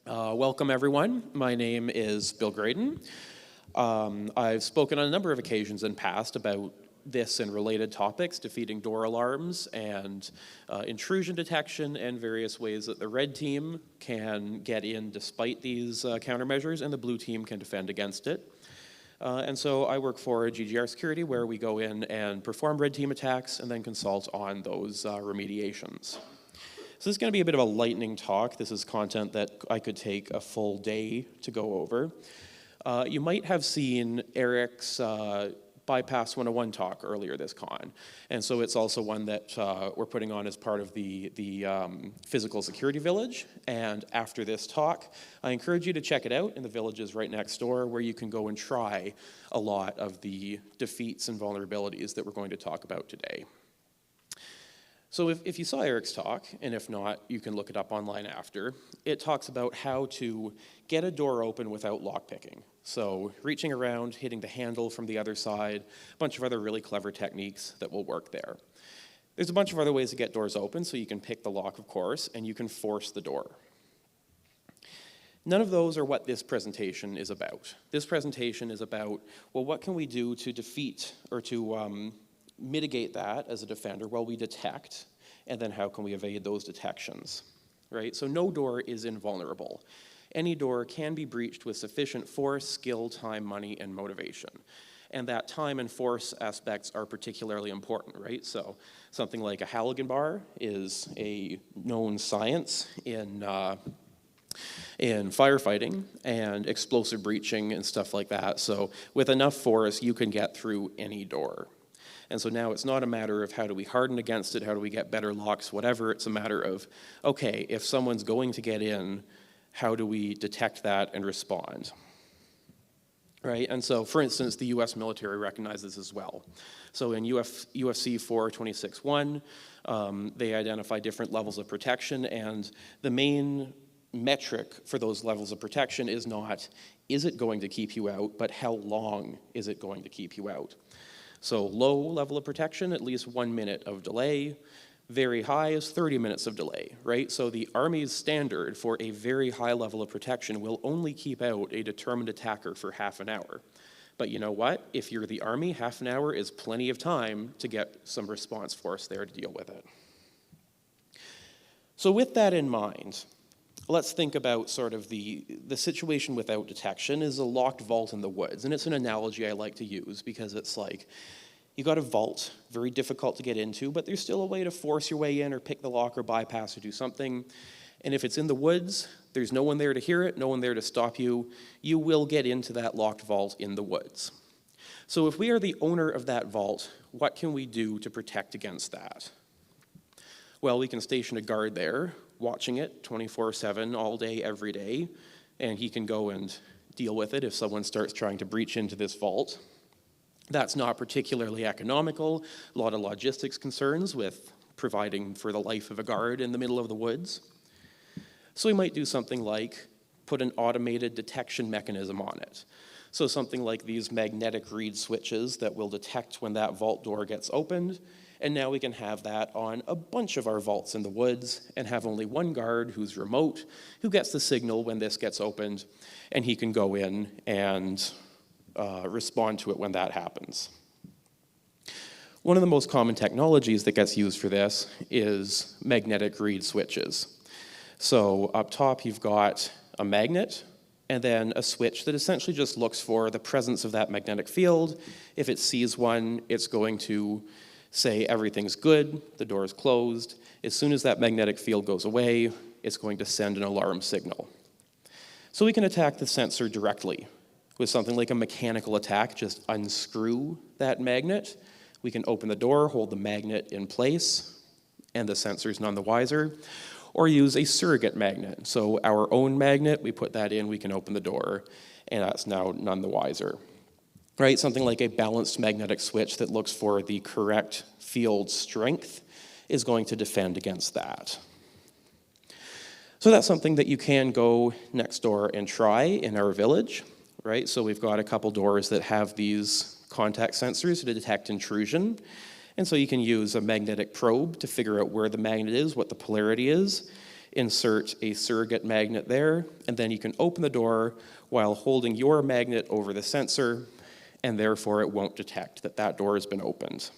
Welcome, everyone. My name is Bill Graydon. I've spoken on a number of occasions in past about this and related topics, defeating door alarms and intrusion detection and various ways that the red team can get in despite these countermeasures and the blue team can defend against it. And so I work for GGR Security, where we go in and perform red team attacks and then consult on those remediations. So this is going to be a bit of a lightning talk. This is content that I could take a full day to go over. You might have seen Eric's Bypass 101 talk earlier this con. And so it's also one that we're putting on as part of the Physical Security Village. And after this talk, I encourage you to check it out in the villages right next door, where you can go and try a lot of the defeats and vulnerabilities that we're going to talk about today. So if you saw Eric's talk, and if not, you can look it up online after, it talks about how to get a door open without lockpicking. So reaching around, hitting the handle from the other side, a bunch of other really clever techniques that will work there. There's a bunch of other ways to get doors open, so you can pick the lock, of course, and you can force the door. None of those are what this presentation is about. This presentation is about, well, what can we do to defeat or to mitigate that as a defender? Well, we detect, and then how can we evade those detections, right? So no door is invulnerable. Any door can be breached with sufficient force, skill, time, money, and motivation. And that time and force aspects are particularly important, right? So something like a Halligan bar is a known science in firefighting and explosive breaching and stuff like that. So with enough force, you can get through any door. And so now it's not a matter of how do we harden against it, how do we get better locks, whatever. It's a matter of, okay, if someone's going to get in, how do we detect that and respond? Right? And so, for instance, the US military recognizes as well. So in UFC 426.1, they identify different levels of protection, and the main metric for those levels of protection is not, is it going to keep you out, but how long is it going to keep you out? So low level of protection, at least 1 minute of delay. Very high is 30 minutes of delay, right? So the Army's standard for a very high level of protection will only keep out a determined attacker for half an hour. But you know what? If you're the Army, half an hour is plenty of time to get some response force there to deal with it. So with that in mind, let's think about sort of the situation without detection is a locked vault in the woods. And it's an analogy I like to use because it's like, you got a vault, very difficult to get into, but there's still a way to force your way in or pick the lock or bypass or do something. And if it's in the woods, there's no one there to hear it, no one there to stop you. You will get into that locked vault in the woods. So if we are the owner of that vault, what can we do to protect against that? Well, we can station a guard there, watching it 24/7, all day, every day, and he can go and deal with it if someone starts trying to breach into this vault. That's not particularly economical, a lot of logistics concerns with providing for the life of a guard in the middle of the woods. So we might do something like put an automated detection mechanism on it. So something like these magnetic reed switches that will detect when that vault door gets opened. And now we can have that on a bunch of our vaults in the woods and have only one guard who's remote, who gets the signal when this gets opened, and he can go in and respond to it when that happens. One of the most common technologies that gets used for this is magnetic reed switches. So up top you've got a magnet and then a switch that essentially just looks for the presence of that magnetic field. If it sees one, it's going to say everything's good, the door is closed. As soon as that magnetic field goes away, it's going to send an alarm signal. So we can attack the sensor directly with something like a mechanical attack, just unscrew that magnet. We can open the door, hold the magnet in place, and the sensor's none the wiser. Or use a surrogate magnet. So our own magnet, we put that in, we can open the door, and that's now none the wiser. Right, something like a balanced magnetic switch that looks for the correct field strength is going to defend against that. So that's something that you can go next door and try in our village. Right, so we've got a couple doors that have these contact sensors to detect intrusion. And so you can use a magnetic probe to figure out where the magnet is, what the polarity is. insert a surrogate magnet there, and then you can open the door while holding your magnet over the sensor, and therefore it won't detect that that door has been opened.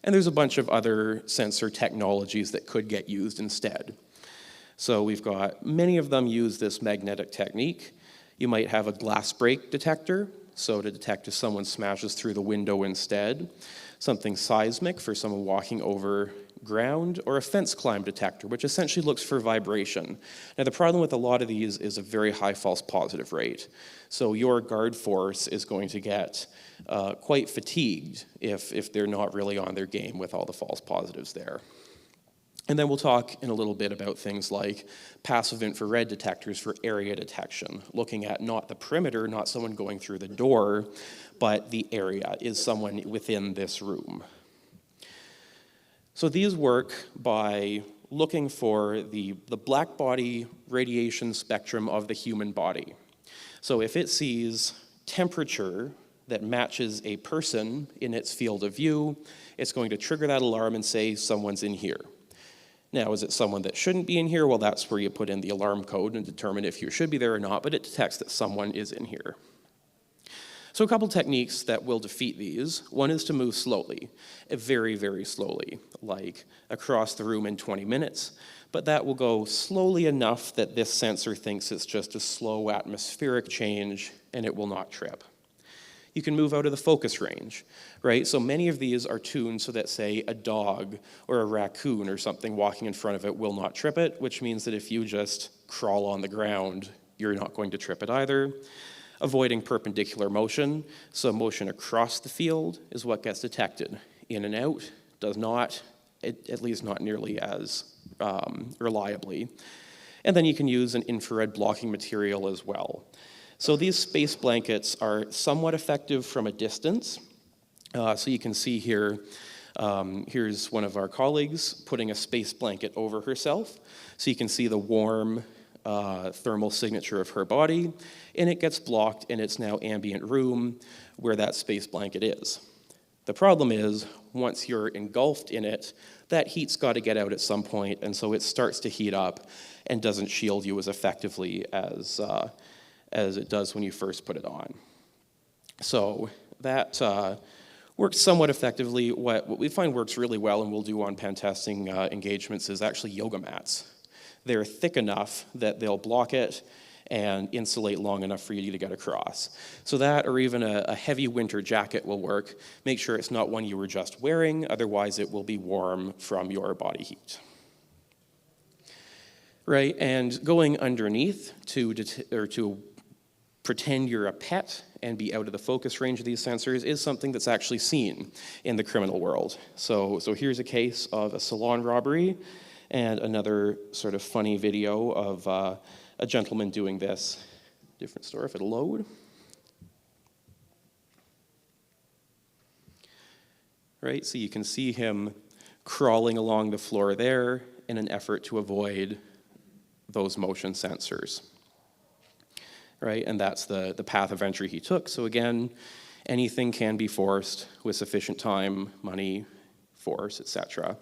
And there's a bunch of other sensor technologies that could get used instead. So we've got many of them use this magnetic technique. You might have a glass break detector, so to detect if someone smashes through the window instead. Something seismic for someone walking over ground, or a fence climb detector, which essentially looks for vibration. Now the problem with a lot of these is a very high false positive rate. So your guard force is going to get quite fatigued if they're not really on their game with all the false positives there. And then we'll talk in a little bit about things like passive infrared detectors for area detection, looking at not the perimeter, not someone going through the door, but the area. Is someone within this room? So these work by looking for the black body radiation spectrum of the human body. So if it sees temperature that matches a person in its field of view, it's going to trigger that alarm and say someone's in here. Now, is it someone that shouldn't be in here? Well, that's where you put in the alarm code and determine if you should be there or not, but it detects that someone is in here. So a couple techniques that will defeat these. One is to move slowly, very, very slowly, like across the room in 20 minutes, but that will go slowly enough that this sensor thinks it's just a slow atmospheric change and it will not trip. You can move out of the focus range, right? So many of these are tuned so that, say, a dog or a raccoon or something walking in front of it will not trip it, which means that if you just crawl on the ground, you're not going to trip it either. Avoiding perpendicular motion, so motion across the field is what gets detected. In and out does not, at least not nearly as reliably. And then you can use an infrared blocking material as well. So these space blankets are somewhat effective from a distance. So you can see here, here's one of our colleagues putting a space blanket over herself. So you can see the warm thermal signature of her body, and it gets blocked in its now ambient room where that space blanket is. The problem is, once you're engulfed in it, that heat's got to get out at some point, and so it starts to heat up and doesn't shield you as effectively as it does when you first put it on. So that works somewhat effectively. What we find works really well and we'll do on pen testing engagements is actually yoga mats. They're thick enough that they'll block it and insulate long enough for you to get across. So that, or even a heavy winter jacket will work. Make sure it's not one you were just wearing, otherwise it will be warm from your body heat. Right, and going underneath to pretend you're a pet and be out of the focus range of these sensors is something that's actually seen in the criminal world. So here's a case of a salon robbery and another sort of funny video of a gentleman doing this. Different store if it'll load. Right, so you can see him crawling along the floor there in an effort to avoid those motion sensors. Right, and that's the path of entry he took. So again, anything can be forced with sufficient time, money, force, etc.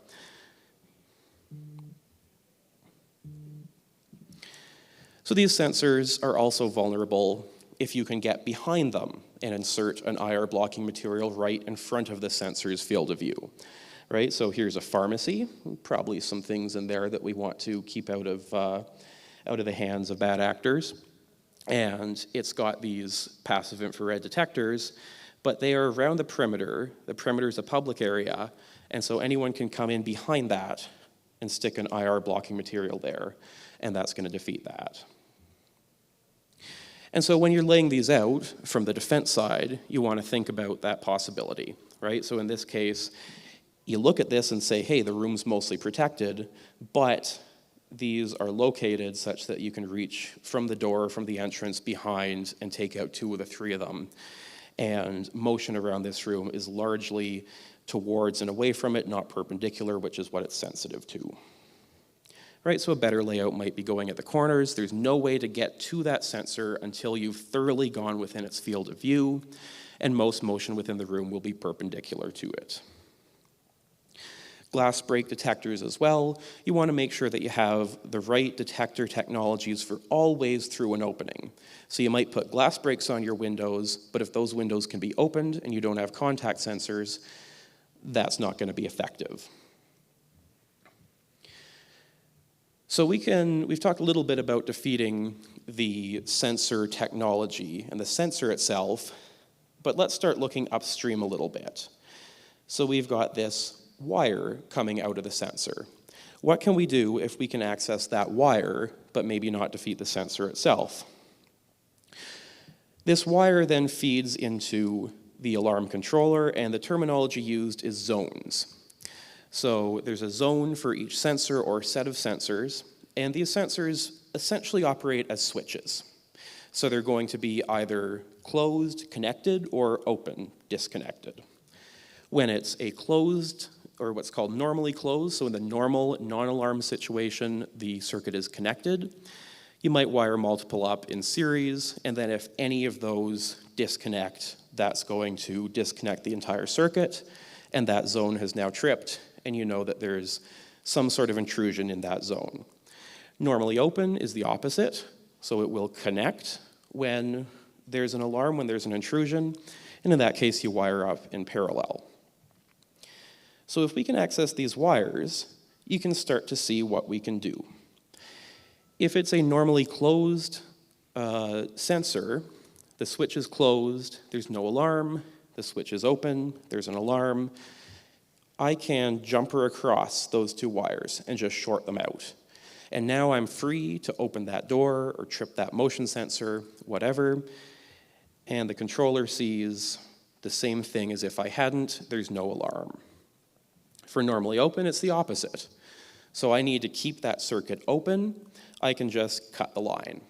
So these sensors are also vulnerable if you can get behind them and insert an IR blocking material right in front of the sensor's field of view. Right, so here's a pharmacy, probably some things in there that we want to keep out of the hands of bad actors. And it's got these passive infrared detectors, but they are around the perimeter. The perimeter is a public area, and so anyone can come in behind that and stick an IR blocking material there, and that's going to defeat that. And so when you're laying these out from the defense side, you want to think about that possibility, right? So in this case, you look at this and say, hey, the room's mostly protected, but these are located such that you can reach from the door, from the entrance, behind, and take out 2 of the 3 of them. And motion around this room is largely towards and away from it, not perpendicular, which is what it's sensitive to. Right, so a better layout might be going at the corners. There's no way to get to that sensor until you've thoroughly gone within its field of view, and most motion within the room will be perpendicular to it. glass break detectors as well. You want to make sure that you have the right detector technologies for all ways through an opening. So you might put glass breaks on your windows, but if those windows can be opened and you don't have contact sensors, that's not going to be effective. So we've talked a little bit about defeating the sensor technology and the sensor itself, but let's start looking upstream a little bit. So we've got this wire coming out of the sensor. What can we do if we can access that wire, but maybe not defeat the sensor itself? This wire then feeds into the alarm controller, and the terminology used is zones. So there's a zone for each sensor or set of sensors, and these sensors essentially operate as switches. So they're going to be either closed, connected, or open, disconnected. When it's a closed, or what's called normally closed, so in the normal non-alarm situation, the circuit is connected. You might wire multiple up in series, and then if any of those disconnect, that's going to disconnect the entire circuit, and that zone has now tripped, and you know that there's some sort of intrusion in that zone. Normally open is the opposite, so it will connect when there's an alarm, when there's an intrusion, and in that case, you wire up in parallel. So if we can access these wires, you can start to see what we can do. If it's a normally closed sensor, the switch is closed, there's no alarm, the switch is open, there's an alarm, I can jumper across those two wires and just short them out. And now I'm free to open that door or trip that motion sensor, whatever, and the controller sees the same thing as if I hadn't, there's no alarm. For normally open, it's the opposite. So I need to keep that circuit open, I can just cut the line.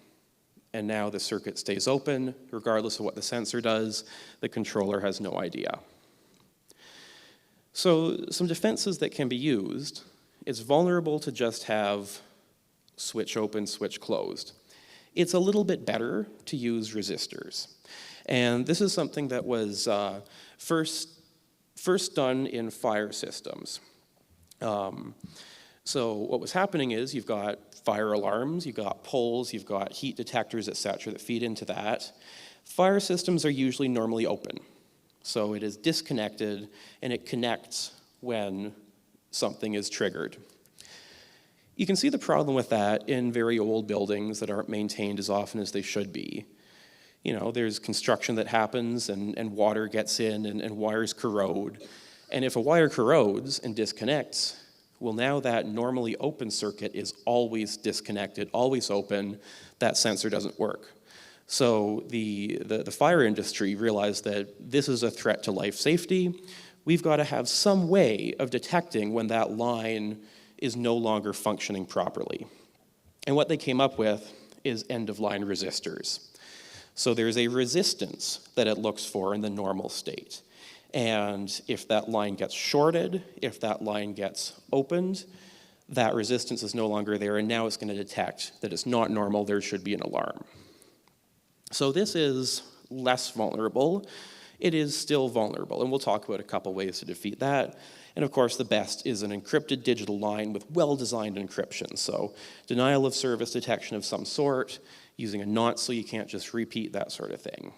And now the circuit stays open, regardless of what the sensor does, the controller has no idea. So some defenses that can be used, it's vulnerable to just have switch open, switch closed. It's a little bit better to use resistors. And this is something that was first done in fire systems. So what was happening is you've got fire alarms, you've got poles, you've got heat detectors, etc., that feed into that. Fire systems are usually normally open. So it is disconnected and it connects when something is triggered. You can see the problem with that in very old buildings that aren't maintained as often as they should be. You know, there's construction that happens and water gets in and wires corrode. And if a wire corrodes and disconnects, well, now that normally open circuit is always disconnected, always open, that sensor doesn't work. So the fire industry realized that this is a threat to life safety. We've got to have some way of detecting when that line is no longer functioning properly. And what they came up with is end-of-line resistors. So there's a resistance that it looks for in the normal state. And if that line gets shorted, if that line gets opened, that resistance is no longer there, and now it's going to detect that it's not normal, there should be an alarm. So this is less vulnerable. It is still vulnerable, and we'll talk about a couple ways to defeat that. And of course, the best is an encrypted digital line with well-designed encryption. So denial of service detection of some sort, using a nonce so you can't just repeat, that sort of thing.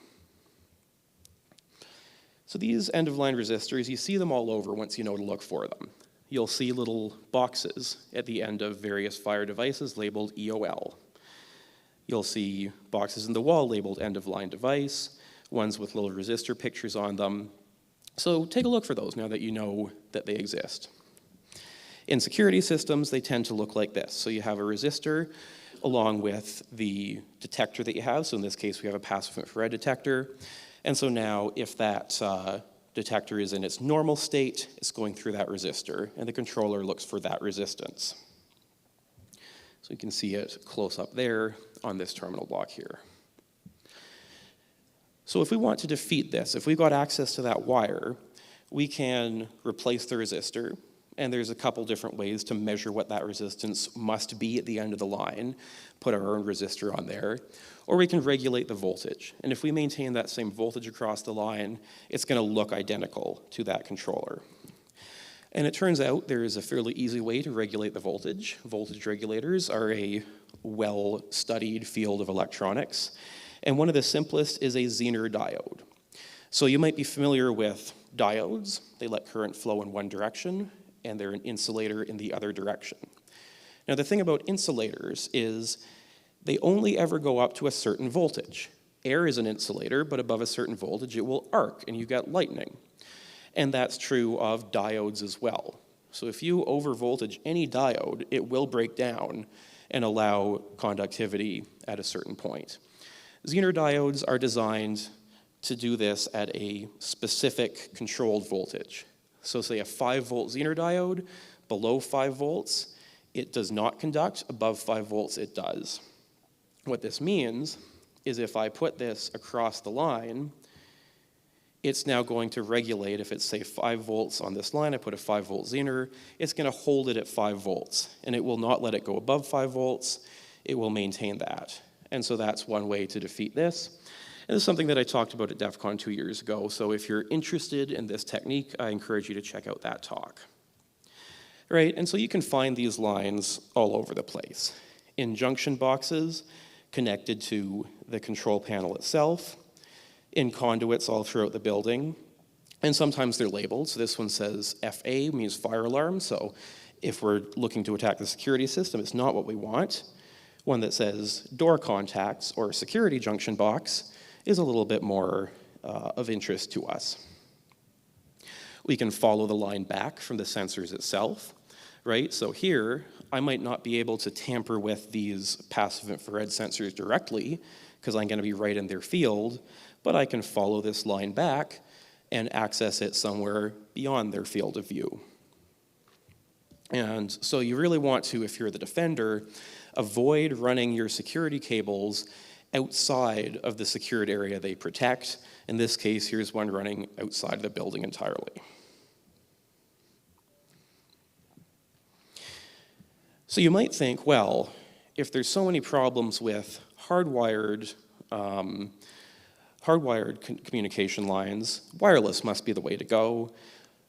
So these end-of-line resistors, you see them all over once you know to look for them. You'll see little boxes at the end of various fire devices labeled EOL. You'll see boxes in the wall labeled end-of-line device, ones with little resistor pictures on them. So take a look for those now that you know that they exist. In security systems, they tend to look like this. So you have a resistor along with the detector that you have. So in this case, we have a passive infrared detector. And so now if that detector is in its normal state, it's going through that resistor, and the controller looks for that resistance. So you can see it close up there on this terminal block here. So if we want to defeat this, if we've got access to that wire, we can replace the resistor, and there's a couple different ways to measure what that resistance must be at the end of the line, put our own resistor on there, or we can regulate the voltage. And if we maintain that same voltage across the line, it's going to look identical to that controller. And it turns out there is a fairly easy way to regulate the voltage. Voltage regulators are a well-studied field of electronics. And one of the simplest is a Zener diode. So you might be familiar with diodes. They let current flow in one direction, and they're an insulator in the other direction. Now, the thing about insulators is they only ever go up to a certain voltage. Air is an insulator, but above a certain voltage, it will arc, and you get lightning. And that's true of diodes as well. So if you overvoltage any diode, it will break down and allow conductivity at a certain point. Zener diodes are designed to do this at a specific controlled voltage. So say a 5-volt Zener diode, below 5 volts, it does not conduct. Above 5 volts, it does. What this means is if I put this across the line, it's now going to regulate. If it's, say, 5 volts on this line, I put a 5-volt Zener, it's going to hold it at 5 volts, and it will not let it go above 5 volts. It will maintain that. And so that's one way to defeat this. And this is something that I talked about at DEF CON 2 years ago, so if you're interested in this technique, I encourage you to check out that talk. Right, and so you can find these lines all over the place. In junction boxes connected to the control panel itself, in conduits all throughout the building, and sometimes they're labeled. So this one says FA, means fire alarm, so if we're looking to attack the security system, it's not what we want. One that says door contacts or security junction box is a little bit more of interest to us. We can follow the line back from the sensors itself, right? So here, I might not be able to tamper with these passive infrared sensors directly because I'm going to be right in their field, but I can follow this line back and access it somewhere beyond their field of view. And so you really want to, if you're the defender, avoid running your security cables outside of the secured area they protect. In this case, here's one running outside of the building entirely. So you might think, well, if there's so many problems with hardwired communication lines, wireless must be the way to go.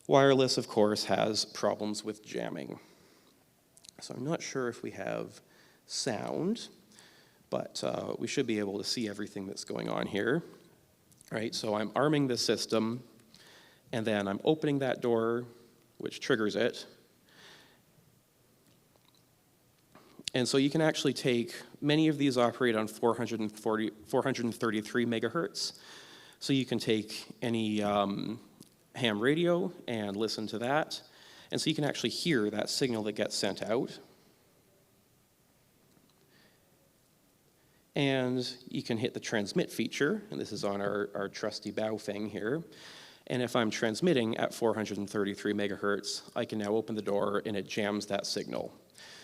Wireless, of course, has problems with jamming. So I'm not sure if we have sound, but we should be able to see everything that's going on here. Right, so I'm arming the system, and then I'm opening that door, which triggers it. And so you can actually take, many of these operate on 433 megahertz. So you can take any ham radio and listen to that. And so you can actually hear that signal that gets sent out. And you can hit the transmit feature, and this is on our trusty bow thing here. And if I'm transmitting at 433 megahertz, I can now open the door and it jams that signal.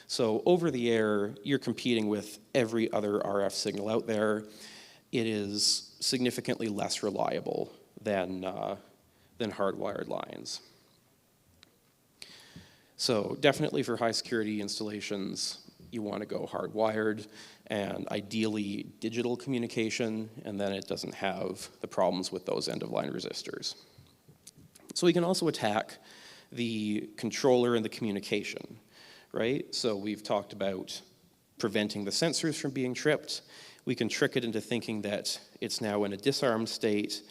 So over the air, you're competing with every other RF signal out there. It is significantly less reliable than hardwired lines. So definitely for high security installations, you want to go hardwired and ideally digital communication, and then it doesn't have the problems with those end-of-line resistors. So we can also attack the controller and the communication. Right? So we've talked about preventing the sensors from being tripped. We can trick it into thinking that it's now in a disarmed state,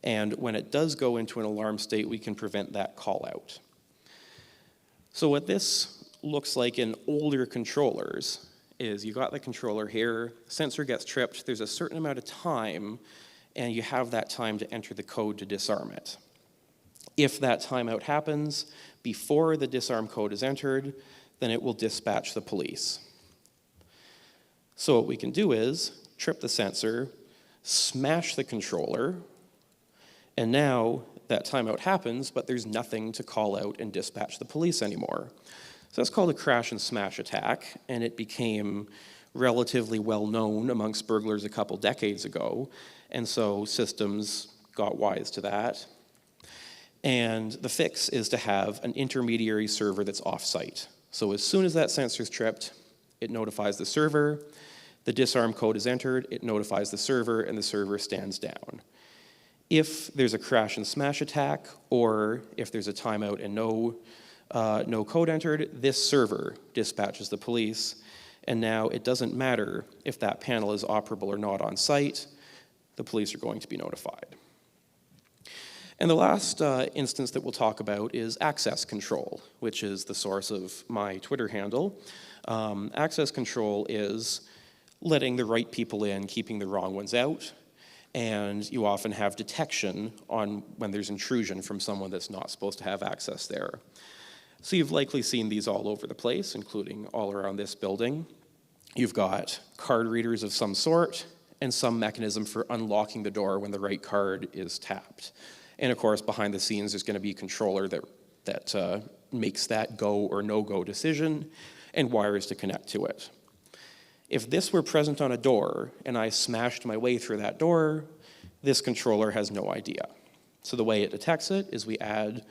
and when it does go into an alarm state, we can prevent that call out. So what this looks like in older controllers is you got the controller here, sensor gets tripped, there's a certain amount of time, and you have that time to enter the code to disarm it. If that timeout happens before the disarm code is entered, then it will dispatch the police. So what we can do is trip the sensor, smash the controller, and now that timeout happens, but there's nothing to call out and dispatch the police anymore. So that's called a crash and smash attack, and it became relatively well known amongst burglars a couple decades ago, and so systems got wise to that. And the fix is to have an intermediary server that's off-site. So as soon as that sensor is tripped, it notifies the server, the disarm code is entered, it notifies the server, and the server stands down. If there's a crash and smash attack, or if there's a timeout and no no code entered, this server dispatches the police, and now it doesn't matter if that panel is operable or not on site, the police are going to be notified. And the last instance that we'll talk about is access control, which is the source of my Twitter handle. Access control is letting the right people in, keeping the wrong ones out, and you often have detection on when there's intrusion from someone that's not supposed to have access there. So you've likely seen these all over the place, including all around this building. You've got card readers of some sort and some mechanism for unlocking the door when the right card is tapped. And of course, behind the scenes, there's going to be a controller that makes that go or no-go decision and wires to connect to it. If this were present on a door and I smashed my way through that door, this controller has no idea. So the way it detects it is we add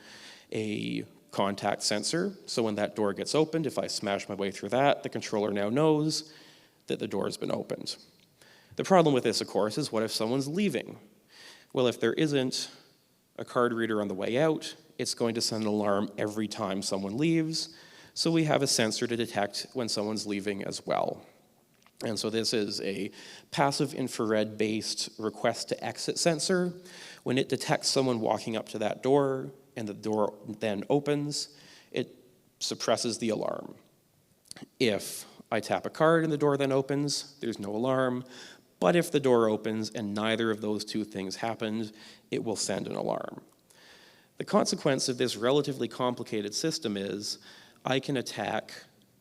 a contact sensor. So when that door gets opened, if I smash my way through that, the controller now knows that the door has been opened. The problem with this, of course, is what if someone's leaving? Well, if there isn't a card reader on the way out, it's going to send an alarm every time someone leaves. So we have a sensor to detect when someone's leaving as well. And so this is a passive infrared-based request to exit sensor. When it detects someone walking up to that door and the door then opens, it suppresses the alarm. If I tap a card and the door then opens, there's no alarm. But if the door opens and neither of those two things happened, it will send an alarm. The consequence of this relatively complicated system is I can attack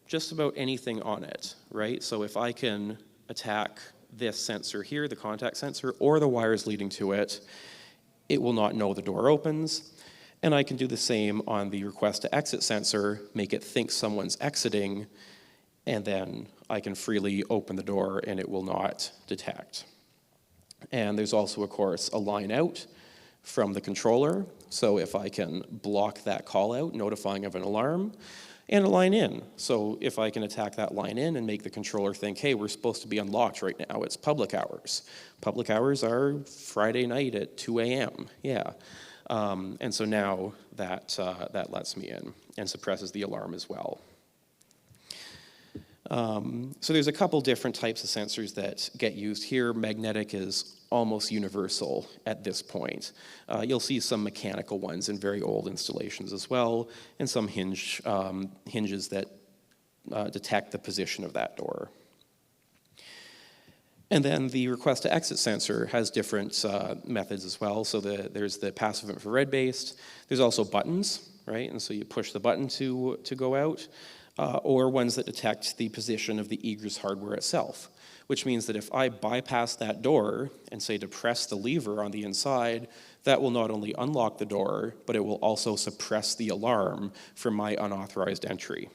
just about anything on it, right? So if I can attack this sensor here, the contact sensor, or the wires leading to it, it will not know the door opens. And I can do the same on the request to exit sensor, make it think someone's exiting, and then I can freely open the door and it will not detect. And there's also, of course, a line out from the controller. So if I can block that call out, notifying of an alarm, and a line in. So if I can attack that line in and make the controller think, hey, we're supposed to be unlocked right now, it's public hours. Public hours are Friday night at 2 a.m., yeah. And so now that lets me in and suppresses the alarm as well. So there's a couple different types of sensors that get used here. Magnetic is almost universal at this point. You'll see some mechanical ones in very old installations as well, and some hinges that detect the position of that door. And then the request to exit sensor has different methods as well. So there's the passive infrared based. There's also buttons, right? And so you push the button to go out. Or ones that detect the position of the egress hardware itself, which means that if I bypass that door and say to press the lever on the inside, that will not only unlock the door, but it will also suppress the alarm for my unauthorized entry.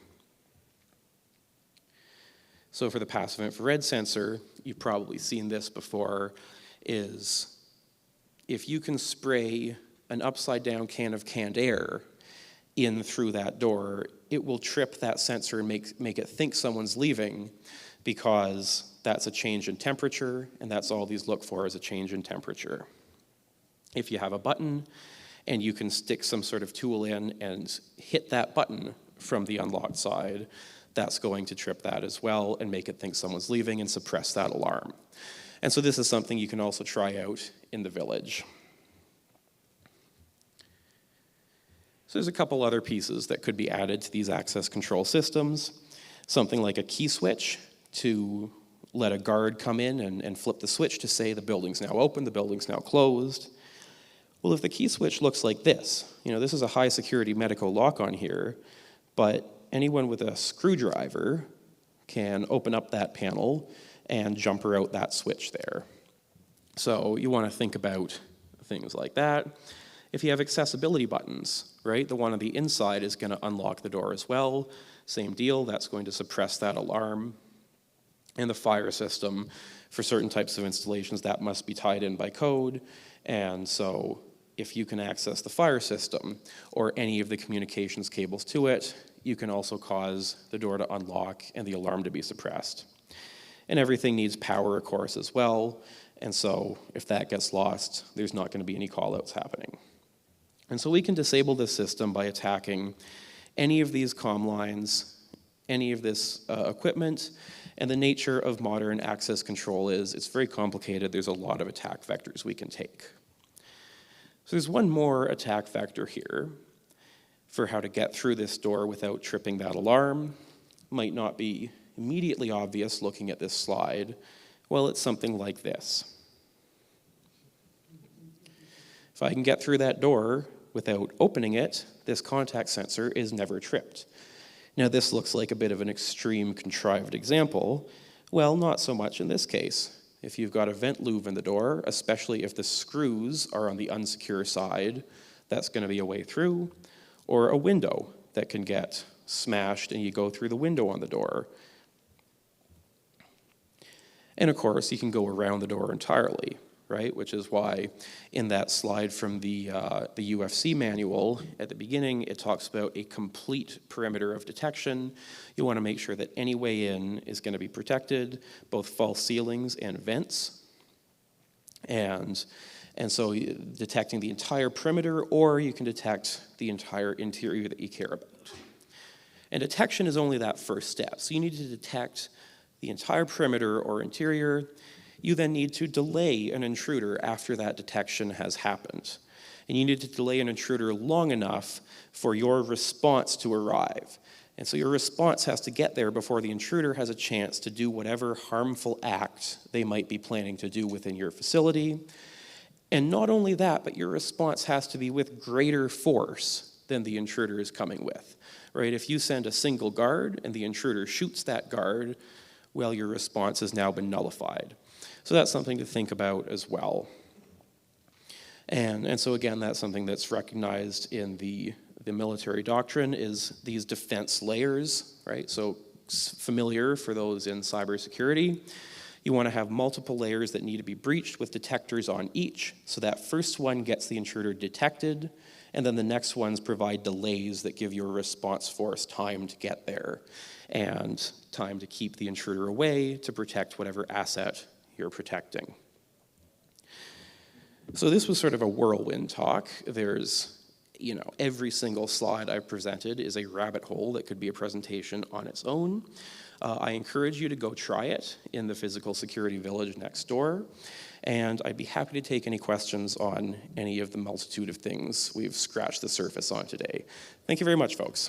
So for the passive infrared sensor, you've probably seen this before, is if you can spray an upside down can of canned air in through that door, it will trip that sensor and make it think someone's leaving, because that's a change in temperature, and that's all these look for is a change in temperature. If you have a button and you can stick some sort of tool in and hit that button from the unlocked side, that's going to trip that as well and make it think someone's leaving and suppress that alarm. And so this is something you can also try out in the village. So there's a couple other pieces that could be added to these access control systems. Something like a key switch to let a guard come in and flip the switch to say the building's now open, the building's now closed. Well, if the key switch looks like this, this is a high security medical lock on here, but anyone with a screwdriver can open up that panel and jumper out that switch there. So you want to think about things like that. If you have accessibility buttons, right, the one on the inside is going to unlock the door as well. Same deal, that's going to suppress that alarm. And the fire system, for certain types of installations, that must be tied in by code. And so if you can access the fire system or any of the communications cables to it, you can also cause the door to unlock and the alarm to be suppressed. And everything needs power, of course, as well. And so if that gets lost, there's not going to be any call-outs happening. And so we can disable this system by attacking any of these comm lines, any of this equipment, and the nature of modern access control is it's very complicated. There's a lot of attack vectors we can take. So there's one more attack vector here for how to get through this door without tripping that alarm. Might not be immediately obvious looking at this slide. Well, it's something like this. If I can get through that door without opening it, this contact sensor is never tripped. Now, this looks like a bit of an extreme contrived example. Well, not so much in this case. If you've got a vent louvre in the door, especially if the screws are on the unsecure side, that's going to be a way through, or a window that can get smashed and you go through the window on the door. And of course, you can go around the door entirely, right? Which is why in that slide from the UFC manual at the beginning, it talks about a complete perimeter of detection. You want to make sure that any way in is going to be protected, both false ceilings and vents. And so detecting the entire perimeter, or you can detect the entire interior that you care about. And detection is only that first step. So you need to detect the entire perimeter or interior. You then need to delay an intruder after that detection has happened. And you need to delay an intruder long enough for your response to arrive. And so your response has to get there before the intruder has a chance to do whatever harmful act they might be planning to do within your facility. And not only that, but your response has to be with greater force than the intruder is coming with, right? If you send a single guard and the intruder shoots that guard, well, your response has now been nullified. So that's something to think about as well. And so again, that's something that's recognized in the military doctrine is these defense layers, right? So familiar for those in cybersecurity. You want to have multiple layers that need to be breached with detectors on each, so that first one gets the intruder detected, and then the next ones provide delays that give your response force time to get there, and time to keep the intruder away to protect whatever asset you're protecting. So this was sort of a whirlwind talk. There's, every single slide I've presented is a rabbit hole that could be a presentation on its own. I encourage you to go try it in the physical security village next door, and I'd be happy to take any questions on any of the multitude of things we've scratched the surface on today. Thank you very much, folks.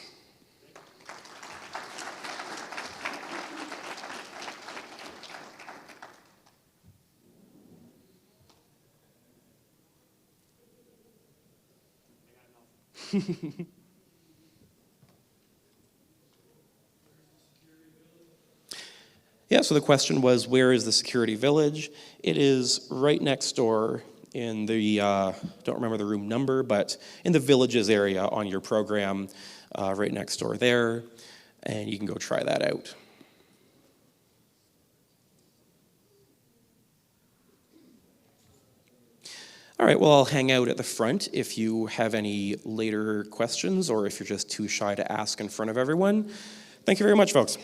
Yeah, so the question was, where is the security village? It is right next door in the, don't remember the room number, but in the villages area on your program, right next door there, and you can go try that out. All right, well, I'll hang out at the front if you have any later questions or if you're just too shy to ask in front of everyone. Thank you very much, folks.